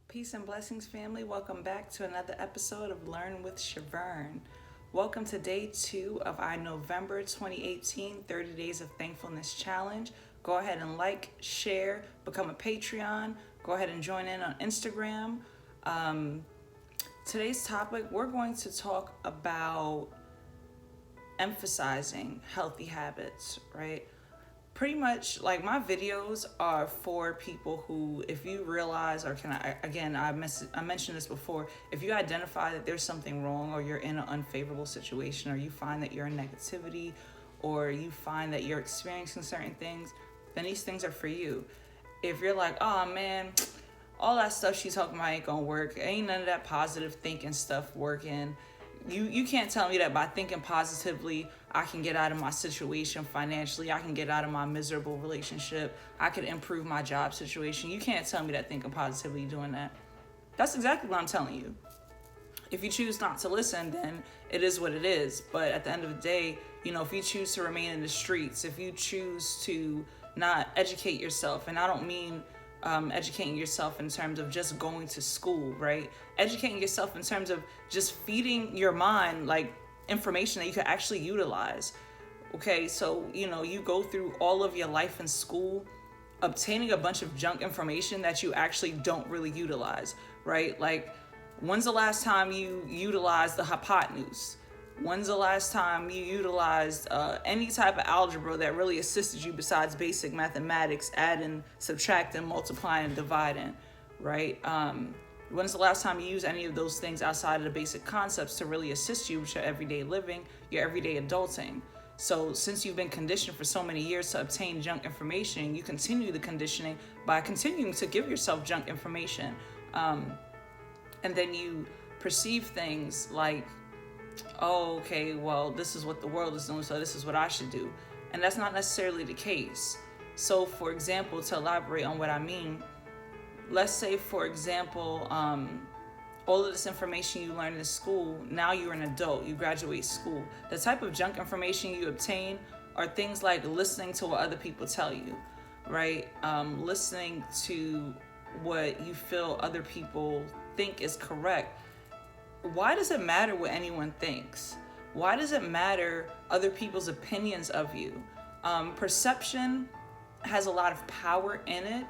Peace and blessings, family. Welcome back to another episode of Learn with Shavern. Welcome to day 2 of our November 2018 30 Days of Thankfulness Challenge. Go ahead and like, share, become a Patreon. Go ahead and join in on Instagram. Today's topic, we're going to talk about emphasizing healthy habits, right? Pretty much like my videos are for people who, if you realize, or I mentioned this before, if you identify that there's something wrong, or you're in an unfavorable situation, or you find that you're in negativity, or you find that you're experiencing certain things, then these things are for you. If you're like, oh man, all that stuff she's talking about ain't gonna work, ain't none of that positive thinking stuff working, you can't tell me that by thinking positively I can get out of my situation financially, I can get out of my miserable relationship, I could improve my job situation. You can't tell me that thinking positively doing that. That's exactly what I'm telling you. If you choose not to listen, then it is what it is. But at the end of the day, if you choose to remain in the streets, if you choose to not educate yourself, and I don't mean educating yourself in terms of just going to school, right? Educating yourself in terms of just feeding your mind like information that you can actually utilize. Okay, so you go through all of your life in school obtaining a bunch of junk information that you actually don't really utilize, right? Like, when's the last time you utilized the hypotenuse? When's the last time you utilized any type of algebra that really assisted you besides basic mathematics, adding, subtracting, multiplying, and dividing, right? When's the last time you used any of those things outside of the basic concepts to really assist you with your everyday living, your everyday adulting? So since you've been conditioned for so many years to obtain junk information, you continue the conditioning by continuing to give yourself junk information. And then you perceive things like, oh, okay, well, this is what the world is doing, so this is what I should do. And that's not necessarily the case. So, for example, to elaborate on what I mean, let's say, for example, all of this information you learned in school, now you're an adult, you graduate school. The type of junk information you obtain are things like listening to what other people tell you, right? Listening to what you feel other people think is correct. Why does it matter what anyone thinks? Why does it matter other people's opinions of you? Perception has a lot of power in it,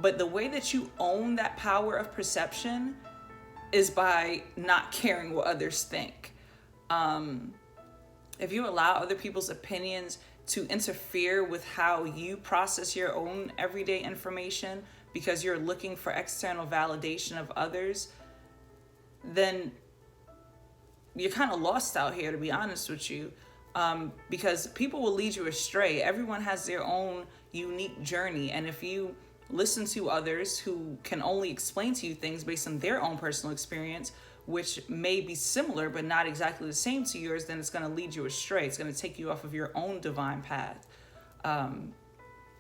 but the way that you own that power of perception is by not caring what others think. If you allow other people's opinions to interfere with how you process your own everyday information because you're looking for external validation of others, then you're kind of lost out here, to be honest with you, because people will lead you astray. Everyone has their own unique journey, and if you listen to others who can only explain to you things based on their own personal experience, which may be similar but not exactly the same to yours, then it's going to lead you astray. It's going to take you off of your own divine path.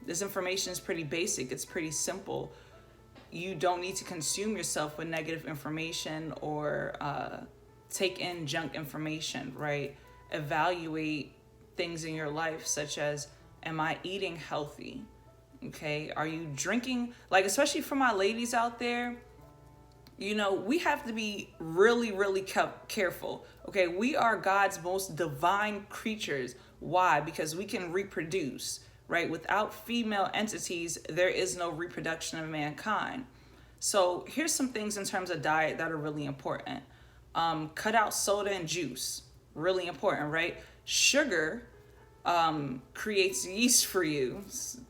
This information is pretty basic. It's pretty simple. You don't need to consume yourself with negative information or take in junk information, right? Evaluate things in your life, such as, am I eating healthy? Okay, are you drinking? Like, especially for my ladies out there, we have to be really, really careful. Okay, we are God's most divine creatures. Why? Because we can reproduce, right? Without female entities, there is no reproduction of mankind. So here's some things in terms of diet that are really important. Cut out soda and juice. Really important, right? Sugar creates yeast for you.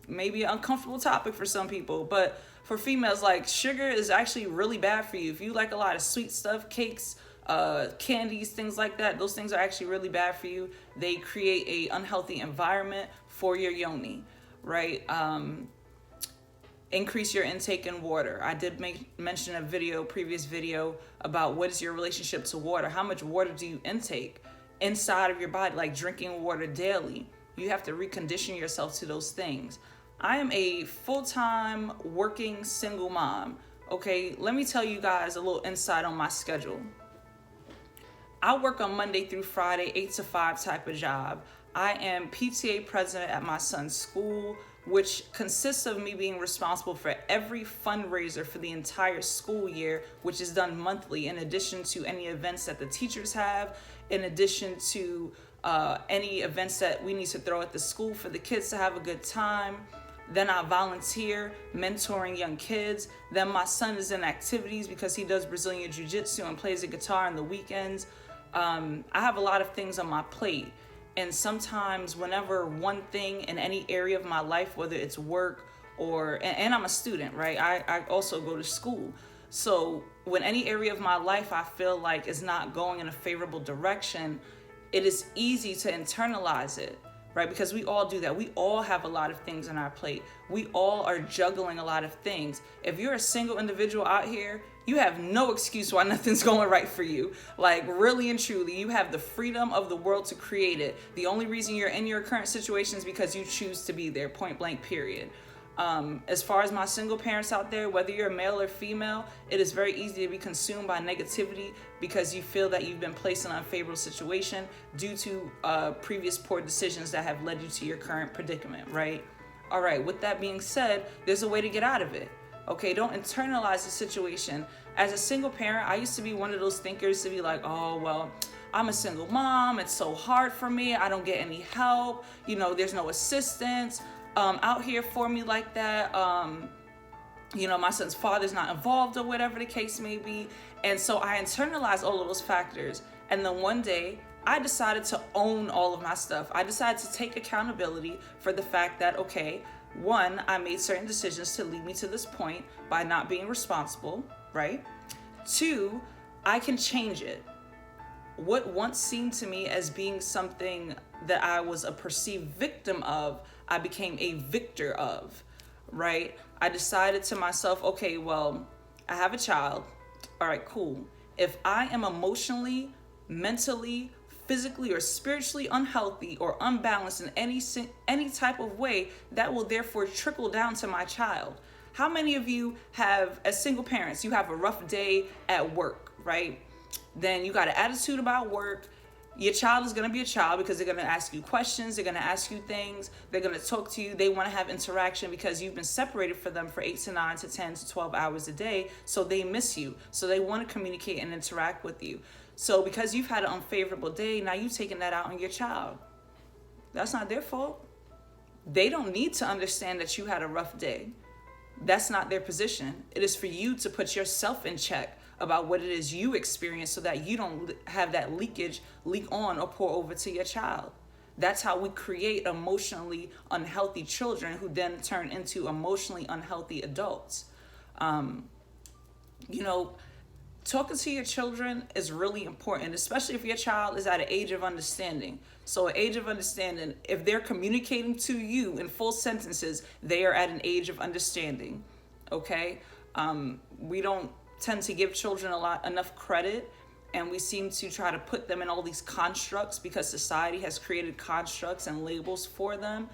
Maybe an uncomfortable topic for some people, but for females, like, sugar is actually really bad for you. If you like a lot of sweet stuff, cakes, candies, things like that, those things are actually really bad for you. They create a unhealthy environment for your yoni, right? Increase your intake in water. I did mention a previous video about what is your relationship to water. How much water do you intake inside of your body, like drinking water daily? You have to recondition yourself to those things. I am a full-time working single mom. Okay, let me tell you guys a little insight on my schedule. I work on Monday through Friday, 8 to 5 type of job. I am PTA president at my son's school. which consists of me being responsible for every fundraiser for the entire school year, which is done monthly, in addition to any events that the teachers have, in addition to any events that we need to throw at the school for the kids to have a good time. Then I volunteer mentoring young kids. Then my son is in activities because he does Brazilian Jiu-Jitsu and plays the guitar on the weekends. I have a lot of things on my plate. And sometimes whenever one thing in any area of my life, whether it's work and I'm a student, right? I also go to school. So when any area of my life I feel like is not going in a favorable direction, it is easy to internalize it, right? Because we all do that. We all have a lot of things on our plate. We all are juggling a lot of things. If you're a single individual out here, you have no excuse why nothing's going right for you. Like, really and truly, you have the freedom of the world to create it. The only reason you're in your current situation is because you choose to be there, point blank, period. As far as my single parents out there, whether you're male or female, it is very easy to be consumed by negativity because you feel that you've been placed in an unfavorable situation due to previous poor decisions that have led you to your current predicament, right? All right, with that being said, there's a way to get out of it. Okay, don't internalize the situation. As a single parent, I used to be one of those thinkers to be like, oh, well, I'm a single mom. It's so hard for me. I don't get any help. There's no assistance out here for me like that. My son's father's not involved or whatever the case may be. And so I internalized all of those factors. And then one day I decided to own all of my stuff. I decided to take accountability for the fact that, okay, one, I made certain decisions to lead me to this point by not being responsible, right? Two, I can change it. What once seemed to me as being something that I was a perceived victim of, I became a victor of, right? I decided to myself, okay, well, I have a child. All right, cool. If I am emotionally, mentally, physically, or spiritually unhealthy or unbalanced in any type of way, that will therefore trickle down to my child. How many of you have, as single parents, you have a rough day at work, right? Then you got an attitude about work. Your child is going to be a child because they're going to ask you questions. They're going to ask you things. They're going to talk to you. They want to have interaction because you've been separated from them for 8 to 9 to 10 to 12 hours a day. So they miss you. So they want to communicate and interact with you. So because you've had an unfavorable day, now you're taking that out on your child. That's not their fault. They don't need to understand that you had a rough day. That's not their position. It is for you to put yourself in check about what it is you experience so that you don't have that leak on or pour over to your child. That's how we create emotionally unhealthy children who then turn into emotionally unhealthy adults. Talking to your children is really important, especially if your child is at an age of understanding. So an age of understanding, if they're communicating to you in full sentences, they are at an age of understanding, okay? We don't tend to give children enough credit, and we seem to try to put them in all these constructs because society has created constructs and labels for them.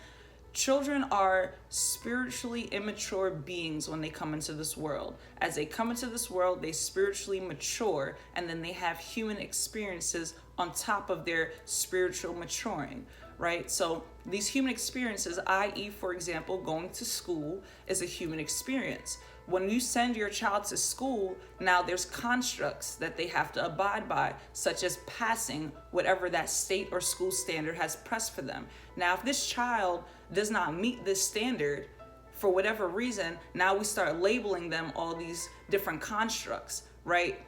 Children are spiritually immature beings when they come into this world. As they come into this world, they spiritually mature, and then they have human experiences on top of their spiritual maturing, right? So these human experiences, i.e., for example, going to school is a human experience. When you send your child to school, now there's constructs that they have to abide by, such as passing whatever that state or school standard has pressed for them. Now, if this child does not meet this standard, for whatever reason, now we start labeling them all these different constructs, right?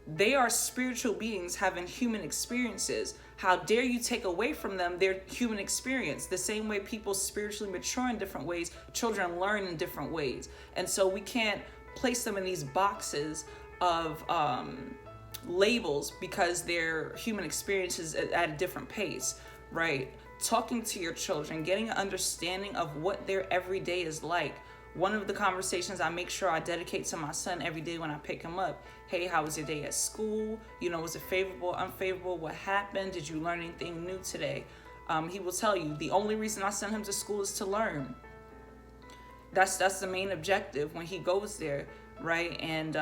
They are spiritual beings having human experiences. How dare you take away from them their human experience? The same way people spiritually mature in different ways, children learn in different ways. And so we can't place them in these boxes of labels because their human experiences at a different pace, right? Talking to your children, getting an understanding of what their everyday is like. One of the conversations I make sure I dedicate to my son every day when I pick him up. Hey, how was your day at school? Was it favorable, unfavorable? What happened? Did you learn anything new today? He will tell you the only reason I send him to school is to learn. That's the main objective when he goes there, right? And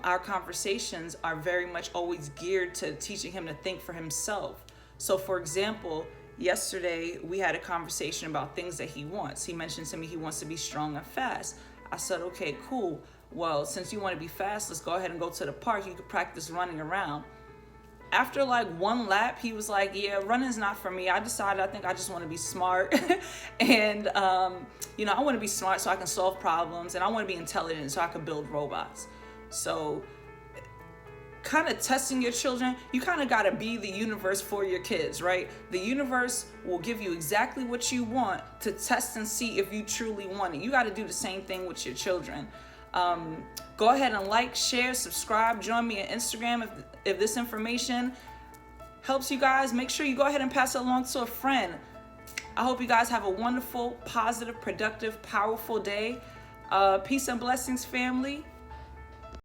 our conversations are very much always geared to teaching him to think for himself. So, for example, yesterday we had a conversation about things that he wants. He mentioned to me he wants to be strong and fast. I said, okay, cool. Well, since you want to be fast, let's go ahead and go to the park. You could practice running around. After like one lap, he was like, yeah, running's not for me. I decided I think I just want to be smart. And, you know, I want to be smart so I can solve problems. And I want to be intelligent so I can build robots. So kind of testing your children, you kind of got to be the universe for your kids, right? The universe will give you exactly what you want to test and see if you truly want it. You got to do the same thing with your children. Go ahead and like, share, subscribe, join me on Instagram if this information helps you guys. Make sure you go ahead and pass it along to a friend. I hope you guys have a wonderful, positive, productive, powerful day. Peace and blessings, family.